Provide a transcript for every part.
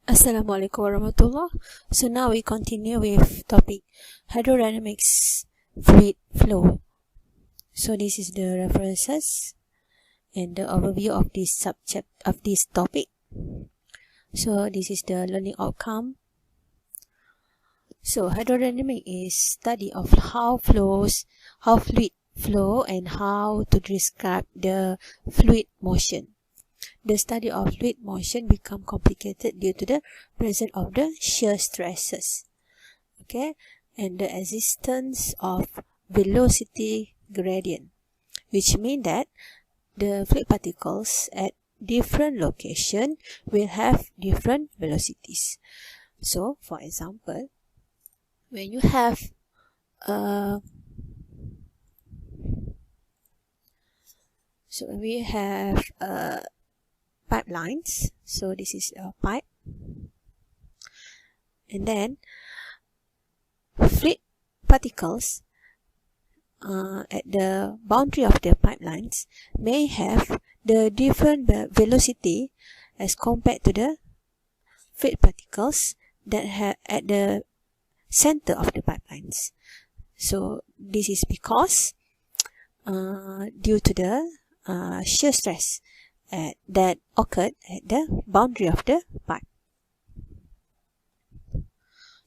Assalamualaikum warahmatullah. So now we continue with topic hydrodynamics fluid flow. So this is the references and the overview of this subject of this topic. So this is the learning outcome. So hydrodynamic is study of how fluid flow and how to describe the fluid motion. The study of fluid motion become complicated due to the presence of the shear stresses, okay, and the existence of velocity gradient, which means that the fluid particles at different location will have different velocities. So, for example, when you have pipelines. So this is a pipe, and then fluid particles at the boundary of the pipelines may have the different velocity as compared to the fluid particles that have at the center of the pipelines. So this is because due to the shear stress that occurred at the boundary of the pipe.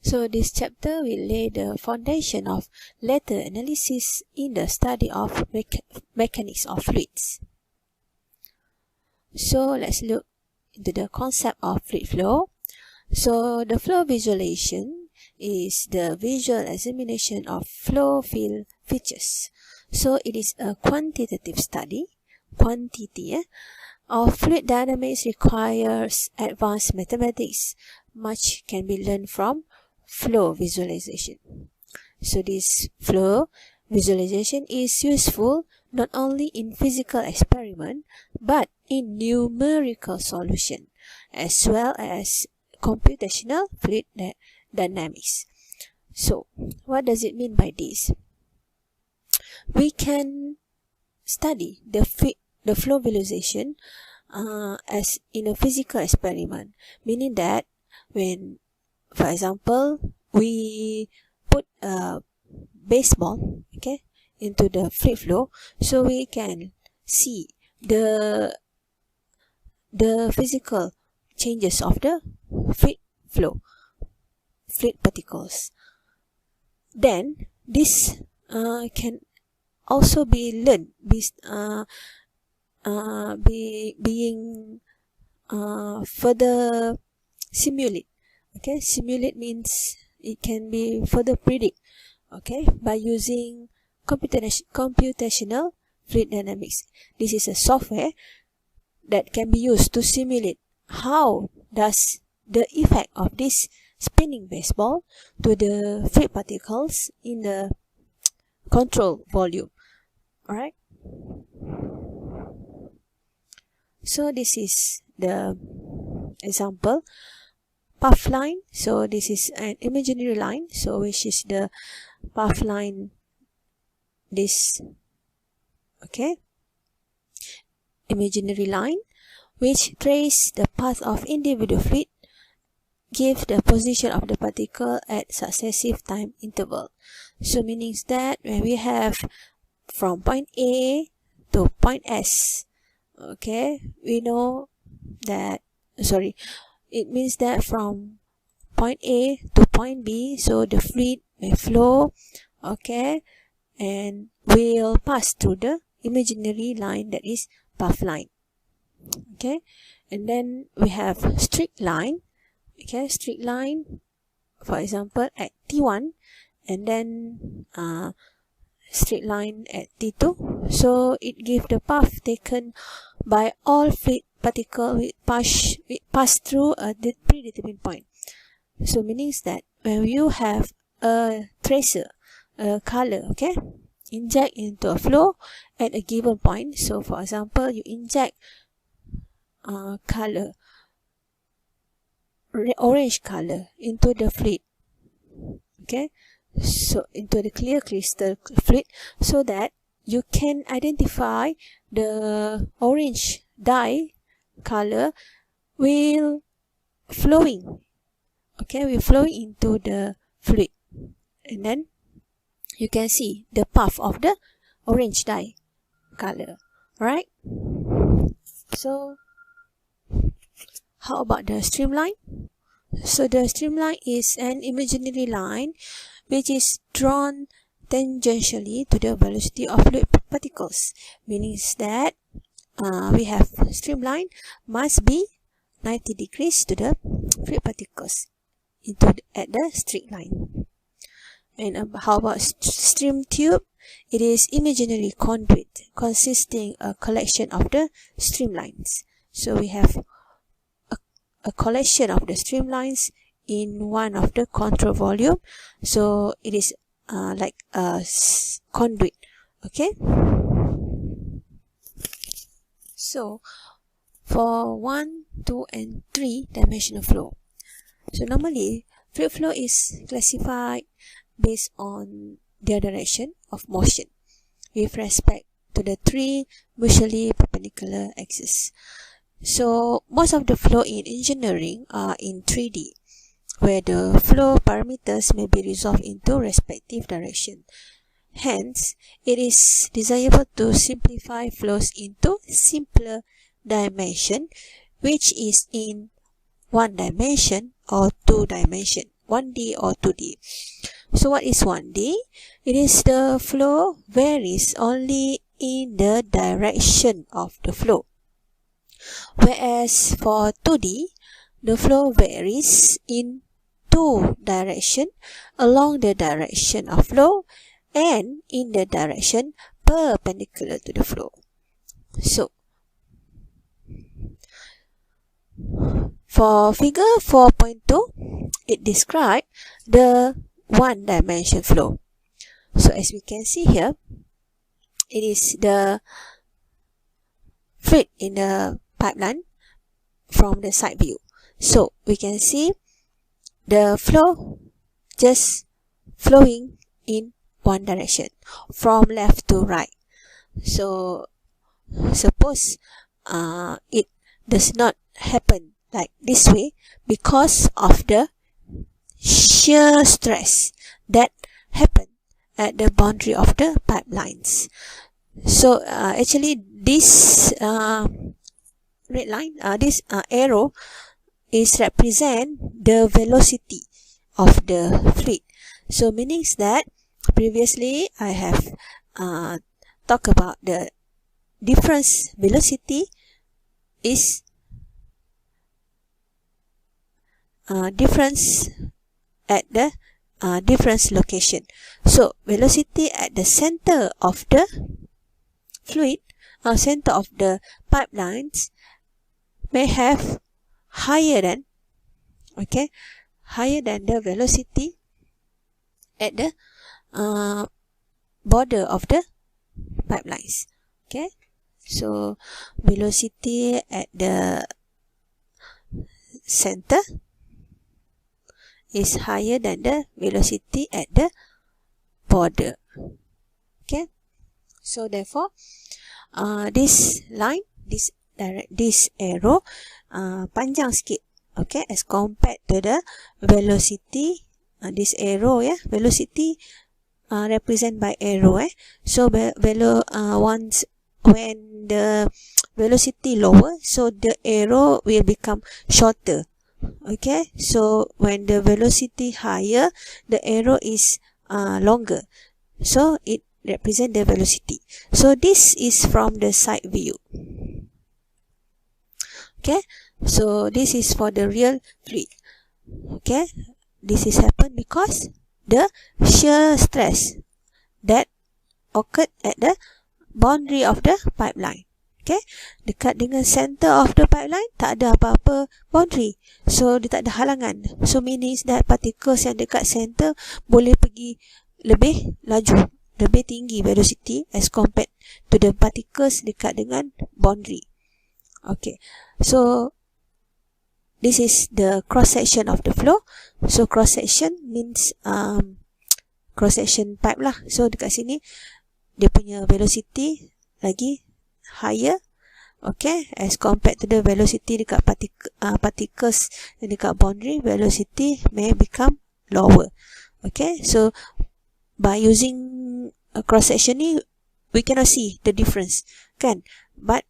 So this chapter will lay the foundation of later analysis in the study of mechanics of fluids. So let's look into the concept of fluid flow. So the flow visualization is the visual examination of flow field features. So it is a quantitative study. Quantity of fluid dynamics requires advanced mathematics. Much can be learned from flow visualization. So this flow visualization is useful not only in physical experiment but in numerical solution as well as computational fluid dynamics. So what does it mean by this? We can study the flow visualization as in a physical experiment, meaning that when, for example, we put a baseball, okay, into the fluid flow, so we can see the physical changes of the fluid flow, fluid particles. Then this can also be learned being further simulate. Okay, simulate means it can be further predict, okay, by using computational fluid dynamics. This is a software that can be used to simulate how does the effect of this spinning baseball to the fluid particles in the control volume. Alright, so this is the example path line. So this is an imaginary line, so which is the path line, this, okay, imaginary line which trace the path of individual fluid, give the position of the particle at successive time interval. So meaning that when we have from point A to point S, okay, we know that, it means that from point A to point B, so the fluid may flow, okay, and will pass through the imaginary line, that is path line, okay. And then we have straight line, okay, straight line, for example at T1, and then straight line at T2. So it gives the path taken by all fluid particle with pass through a predetermined point. So meaning that when you have a tracer, a color, okay, inject into a flow at a given point. So for example, you inject color, orange color into the fluid, okay, so into the clear crystal fluid, so that you can identify the orange dye color will flowing. Okay, we're flowing into the fluid, and then you can see the path of the orange dye color, right? So how about the streamline? So the streamline is an imaginary line which is drawn tangentially to the velocity of fluid particles, meaning that we have streamline must be 90 degrees to the fluid particles at the straight line. And how about stream tube? It is imaginary conduit consisting a collection of the streamlines. So we have a collection of the streamlines in one of the control volume. So it is like a conduit. Okay. So for 1, 2, and 3 dimensional flow. So normally fluid flow is classified based on their direction of motion with respect to the 3 mutually perpendicular axes. So most of the flow in engineering are in 3D, where the flow parameters may be resolved into respective direction. Hence, it is desirable to simplify flows into simpler dimension, which is in 1 dimension or 2 dimension, 1D or 2D. So what is 1D? It is the flow varies only in the direction of the flow. Whereas for 2D, the flow varies in 2 directions along the direction of flow and in the direction perpendicular to the flow. So, for figure 4.2, it describes the 1 dimension flow. So as we can see here, it is the fluid in the pipeline from the side view. So we can see the flow just flowing in 1 direction from left to right. So suppose it does not happen like this way because of the shear stress that happen at the boundary of the pipelines. So actually this red line, this arrow is represent the velocity of the fluid. So meaning that previously I have talked about the difference velocity is difference at the difference location. So velocity at the center of the fluid, center of the pipelines may have higher than the velocity at the border of the pipelines. Okay, so velocity at the center is higher than the velocity at the border. Okay, so therefore this line, this arrow panjang sikit, okay, as compared to the velocity. This arrow, velocity represent by arrow, so once when the velocity lower, so the arrow will become shorter. Okay, so when the velocity higher, the arrow is longer, so it represent the velocity. So this is from the side view. Okay, so this is for the real fluid. Okay, this is happen because the shear stress that occurred at the boundary of the pipeline. Okay, dekat dengan center of the pipeline tak ada apa-apa boundary, so dia tak ada halangan. So means that particles yang dekat center boleh pergi lebih laju, lebih tinggi velocity as compared to the particles dekat dengan boundary. Okay, so this is the cross section of the flow. So cross section means cross section pipe lah. So dekat sini dia punya velocity lagi higher Okay, as compared to the velocity dekat particles dekat boundary, velocity may become lower. Okay, so by using a cross section ni, we cannot see the difference, kan? But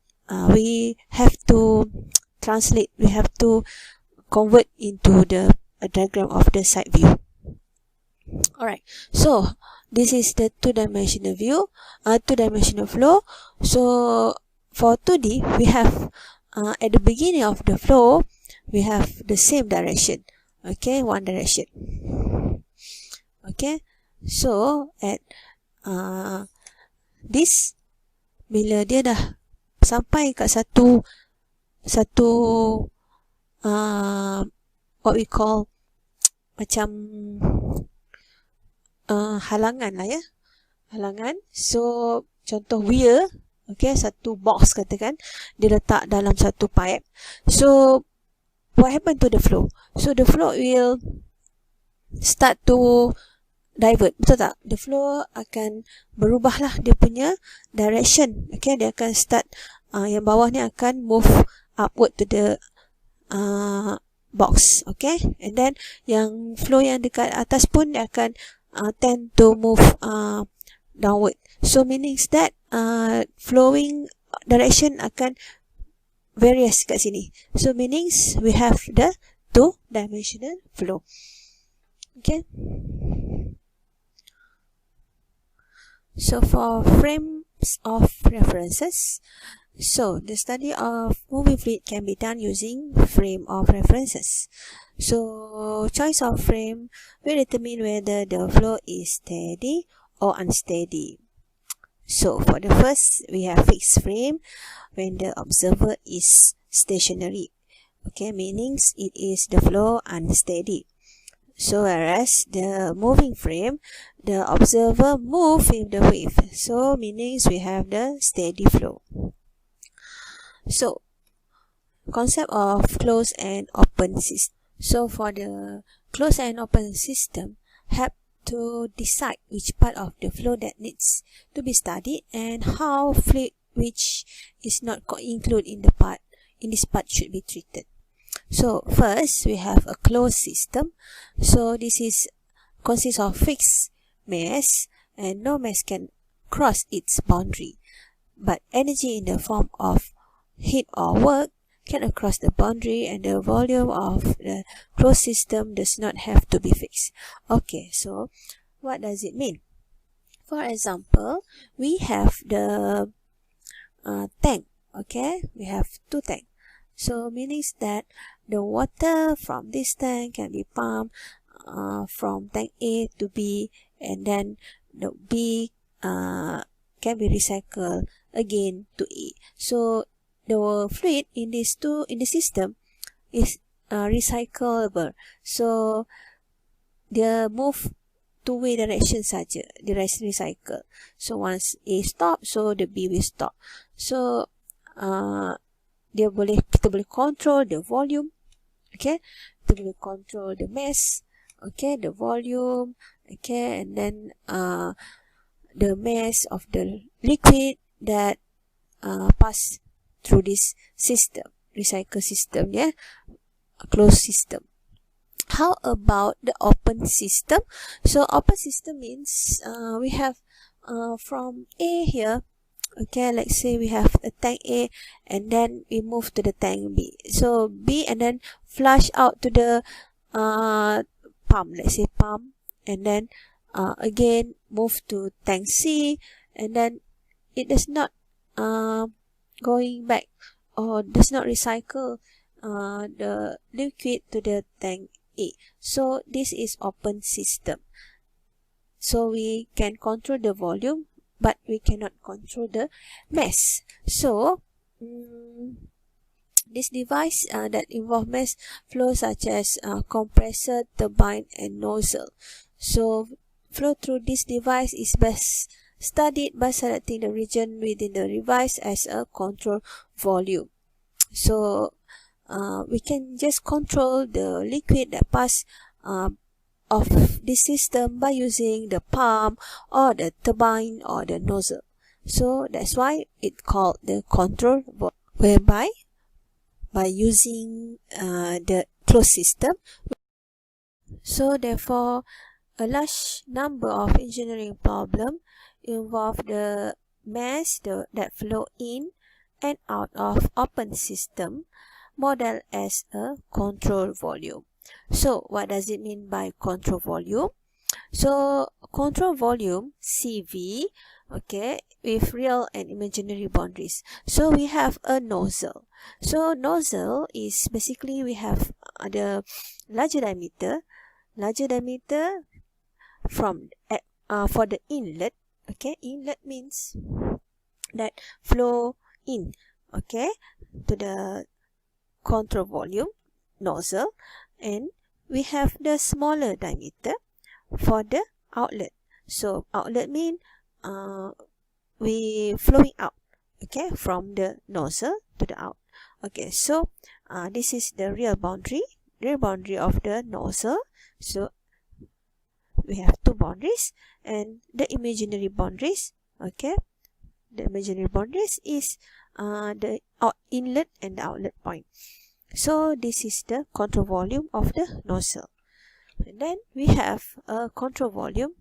we have to translate, we have to convert into the diagram of the side view. Alright, so this is the two-dimensional view, two-dimensional flow. So for 2D, we have at the beginning of the flow, we have the same direction. Okay, one direction. Okay, so at this, bila dia dah sampai kat satu what we call macam halangan lah ya, halangan. So contoh weir, okay, satu box katakan dia letak dalam satu pipe. So what happened to the flow? So the flow will start to divert, betul tak? The flow akan berubah lah dia punya direction. Okay, dia akan start yang bawah ni akan move upward to the box. Okay, and then yang flow yang dekat atas pun dia akan tend to move downward. So meanings that flowing direction akan various kat sini. So meanings we have the two-dimensional flow. Okay. So for frames of references, so the study of moving fluid can be done using frame of references. So choice of frame will determine whether the flow is steady or unsteady. So for the first, we have fixed frame when the observer is stationary. Okay, meanings it is the flow unsteady. So whereas the moving frame, the observer move with the wave. So meanings we have the steady flow. So concept of closed and open system. So for the closed and open system, have to decide which part of the flow that needs to be studied and how fluid which is not included in this part should be treated. So first we have a closed system. So this consists of fixed mass and no mass can cross its boundary, but energy in the form of heat or work can cross the boundary, and the volume of the closed system does not have to be fixed. Okay, so what does it mean? For example, we have the tank. Okay, we have two tanks. So means that the water from this tank can be pumped from tank A to B, and then the B can be recycled again to A. So the fluid in the system is recyclable. So dia move two-way direction saja, dia recycle. So once A stop, so the B will stop. So kita boleh control the volume. Okay, kita boleh control the mass. Okay, the volume. Okay, and then the mass of the liquid that pass through this system, recycle system, yeah, a closed system. How about the open system? So open system means we have from A here. Okay, let's say we have a tank A and then we move to the tank B. So B and then flush out to the pump, let's say pump, and then again move to tank C, and then it does not going back or does not recycle the liquid to the tank A. So this is open system. So we can control the volume, but we cannot control the mass. So this device that involve mass flow such as compressor, turbine and nozzle. So flow through this device is best studied by selecting the region within the device as a control volume. So we can just control the liquid that pass of this system by using the pump or the turbine or the nozzle. So that's why it's called the control volume. whereby by using the closed system. So therefore, a large number of engineering problems involve the mass that flow in and out of open system modeled as a control volume. So what does it mean by control volume? So control volume CV, okay, with real and imaginary boundaries. So we have a nozzle. So nozzle is basically we have the larger diameter from for the inlet. Okay, inlet means that flow in, okay, to the control volume nozzle, and we have the smaller diameter for the outlet. So outlet mean we flowing out, okay, from the nozzle to the out. Okay, so this is the real boundary of the nozzle. So we have two boundaries, and the imaginary boundaries, okay, the imaginary boundaries is the inlet and the outlet point. So this is the control volume of the nozzle. And then we have a control volume,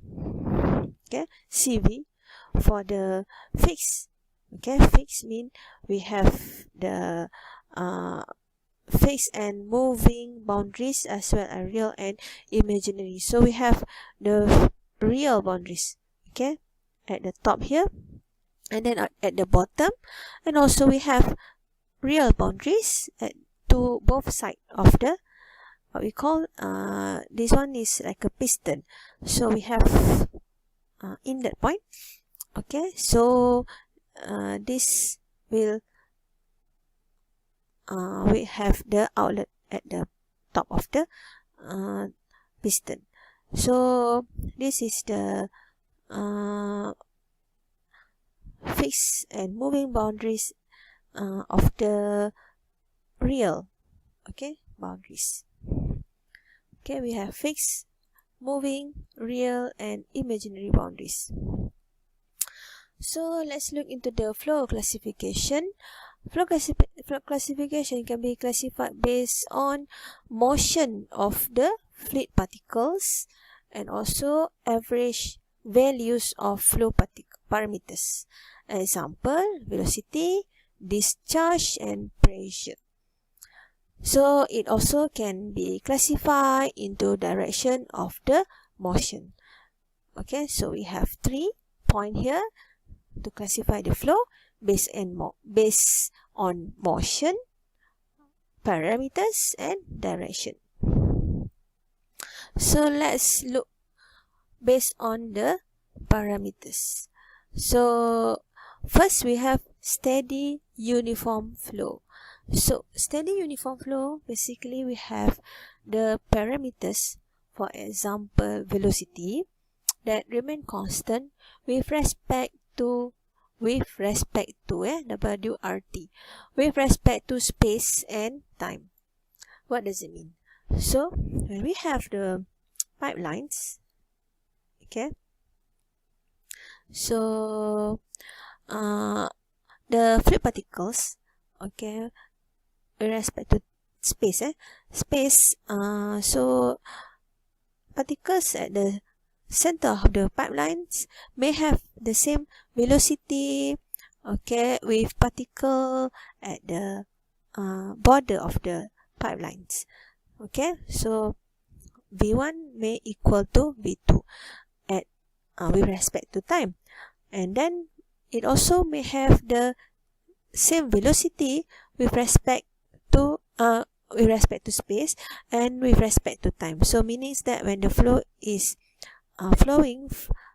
okay, CV, for the fixed. Okay, fixed mean we have the fixed and moving boundaries as well as real and imaginary. So we have the real boundaries, okay, at the top here, and then at the bottom, and also we have real boundaries at to both sides of the what we call this one is like a piston. So we have inlet point, okay, so this will we have the outlet at the top of the piston. So this is the fixed and moving boundaries of the real, okay, boundaries. Okay, we have fixed, moving, real and imaginary boundaries. So let's look into the flow classification. Flow classification can be classified based on motion of the fluid particles and also average values of flow parameters. Example, velocity, discharge and pressure. So it also can be classified into direction of the motion. Okay, so we have 3 points here to classify the flow based on motion, parameters and direction. So let's look based on the parameters. So first we have steady uniform flow. So steady uniform flow, basically we have the parameters, for example velocity, that remain constant with respect to WRT, with respect to space and time. What does it mean? So when we have the pipelines, okay, so the fluid particles, okay, with respect to space, so particles at the center of the pipelines may have the same velocity, okay, with particle at the border of the pipelines. Okay, so V1 may equal to V2 at with respect to time, and then it also may have the same velocity with respect to space and with respect to time. So means that when the flow is flowing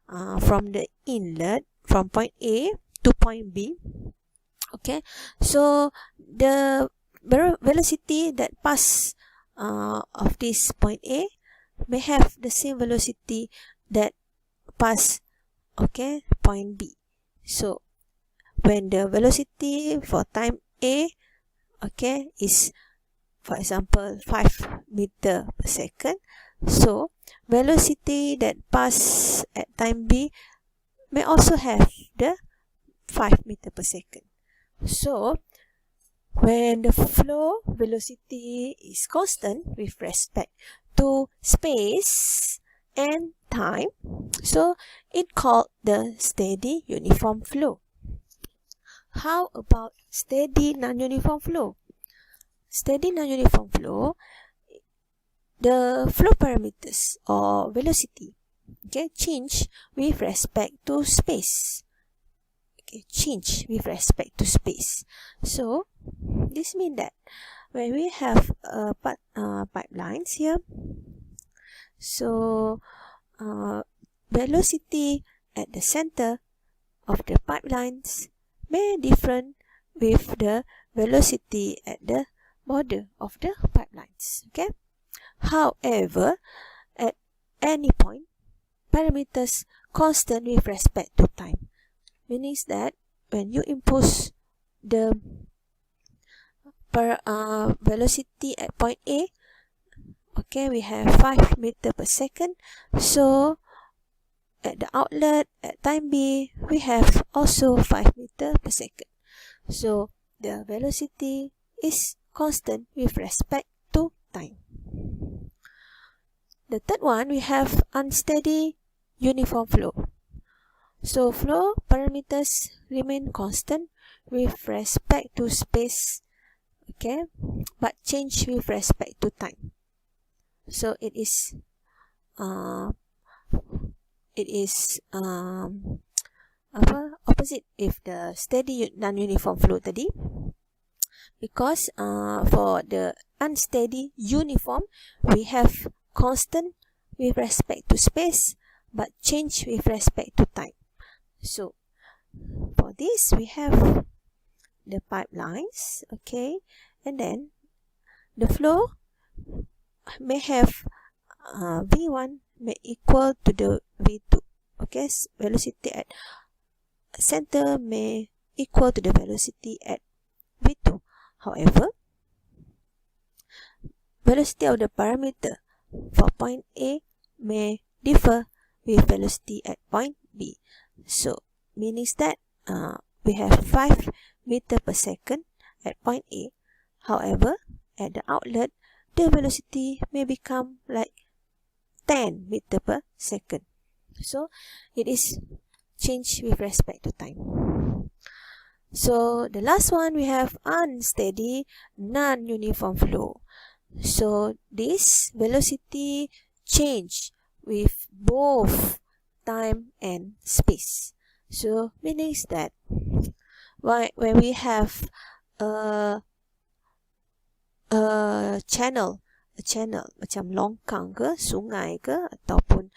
from the inlet from point A to point B, okay, so the velocity that pass of this point A may have the same velocity that pass, okay, point B. So when the velocity for time A, okay, is for example 5 meter per second, so velocity that pass at time B may also have the 5 meter per second. So when the flow velocity is constant with respect to space and time, so it called the steady uniform flow. How about steady non-uniform flow? Steady non-uniform flow, the flow parameters or velocity, okay, change with respect to space. Okay, change with respect to space. So this means that when we have pipelines here, so velocity at the center of the pipelines may different with the velocity at the border of the pipelines. Okay. However, at any point, parameters constant with respect to time. Meaning that when you impose the velocity at point A, okay, we have 5 meter per second. So at the outlet at time B, we have also 5 meter per second. So the velocity is constant with respect to time. The third one, we have unsteady uniform flow. So flow parameters remain constant with respect to space, okay, but change with respect to time. So it is opposite with the steady non-uniform flow tadi, because for the unsteady uniform we have constant with respect to space but change with respect to time. So for this we have the pipelines, okay, and then the flow may have V1 may equal to the V2, okay, velocity at center may equal to the velocity at V2. However, velocity of the parameter for point A may differ with velocity at point B. So meaning that we have 5 meter per second at point A. However, at the outlet, the velocity may become like 10 meter per second. So it is changed with respect to time. So the last one, we have unsteady non-uniform flow. So this velocity change with both time and space. So meaning that when we have a channel macam longkang ke, sungai ke, ataupun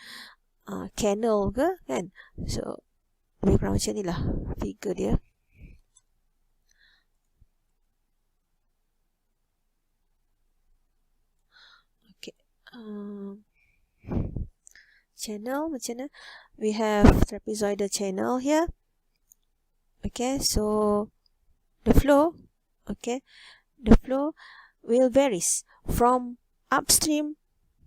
canal ke, kan, so lebih kurang macam ni lah figure dia. Okay, channel macam mana, we have trapezoidal channel here. Okay, so the flow, okay, the flow will varies from upstream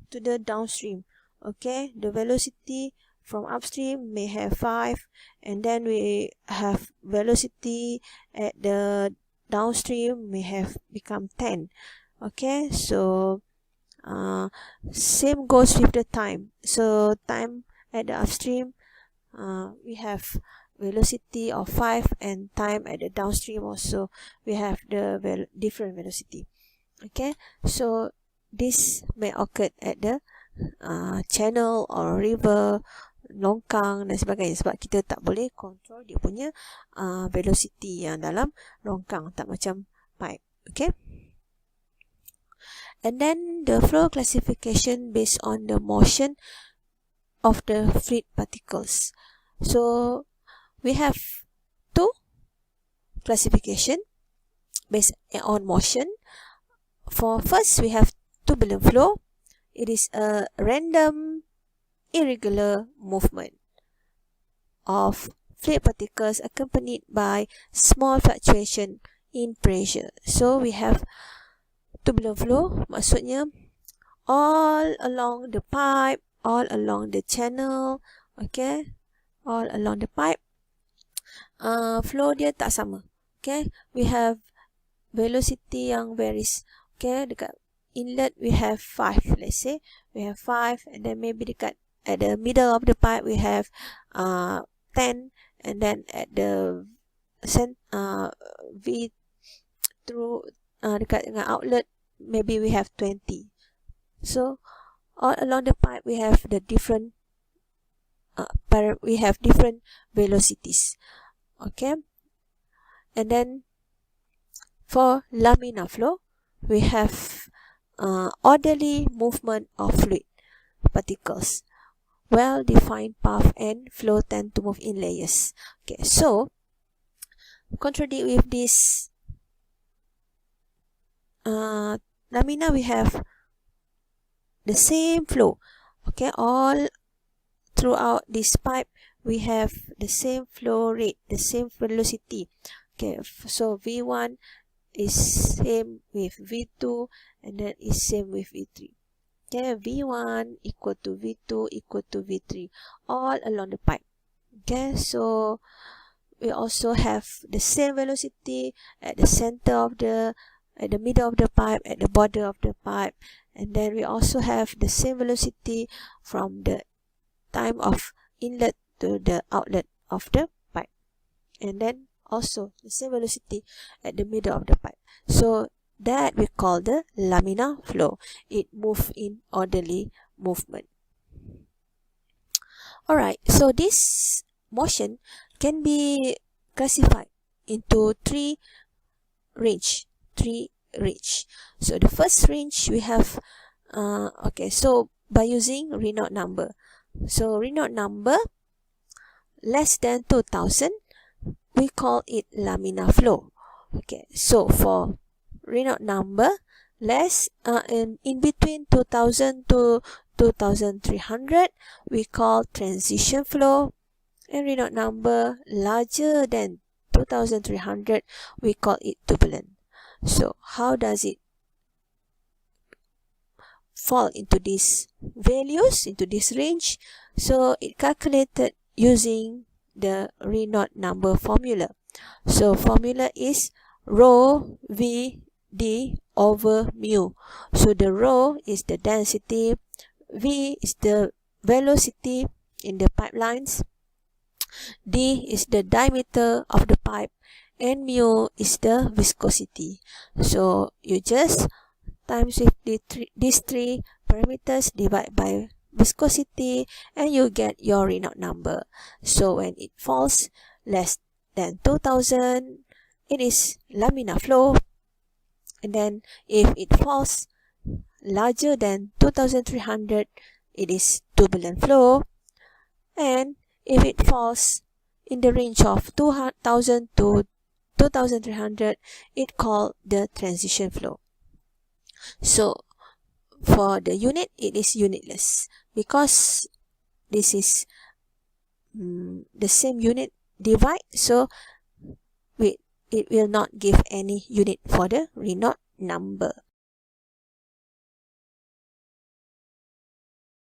to the downstream. Okay, the velocity from upstream may have 5, and then we have velocity at the downstream may have become 10. Okay, so same goes with the time. So time at the upstream, we have velocity of 5, and time at the downstream also we have the different velocity. Okay, so this may occur at the channel or river, longkang dan sebagainya, sebab kita tak boleh control dia punya velocity yang dalam longkang, tak macam pipe. Okay, and then the flow classification based on the motion of the fluid particles. So we have two classification based on motion. For first, we have turbulent flow. It is a random, irregular movement of fluid particles accompanied by small fluctuation in pressure. So we have turbulent flow, maksudnya all along the pipe, all along the channel, okay, all along the pipe, flow dia tak sama. Okay, we have velocity yang varies. Okay, dekat inlet we have 5, let's say we have 5, and then maybe dekat at the middle of the pipe we have 10, and then at the V through dekat dengan outlet maybe we have 20. So all along the pipe we have the different different velocities. Okay, and then for laminar flow we have orderly movement of fluid particles. Well-defined path and flow tend to move in layers. Okay, so contradict with this laminar, we have the same flow. Okay, all throughout this pipe we have the same flow rate, the same velocity. Okay, so V1 is same with V2, and then is same with V3. Okay, V1 equal to V2 equal to V3 all along the pipe. Okay, so we also have the same velocity at the center of the, at the middle of the pipe, at the border of the pipe, and then we also have the same velocity from the time of inlet to the outlet of the pipe, and then also the same velocity at the middle of the pipe. So that we call the laminar flow. It moves in orderly movement. Alright, so this motion can be classified into three range. So the first range we have okay, so by using Reynolds number. So Reynolds number less than 2000, we call it laminar flow. Okay, so for Reynolds number less in between 2000 to 2300, we call transition flow, and Reynolds number larger than 2300, we call it turbulent. So how does it fall into these values, into this range? So it calculated using the Reynolds number formula. So formula is rho V d over mu. So the rho is the density, V is the velocity in the pipelines, d is the diameter of the pipe, and mu is the viscosity. So you just times with these three parameters, divide by viscosity, and you get your Reynolds number. So when it falls less than 2000, it is laminar flow, and then if it falls larger than 2300, it is turbulent flow, and if it falls in the range of 2000 to 2300, it called the transition flow. So for the unit, it is unitless because this is the same unit divide, so it will not give any unit for the Reynolds number.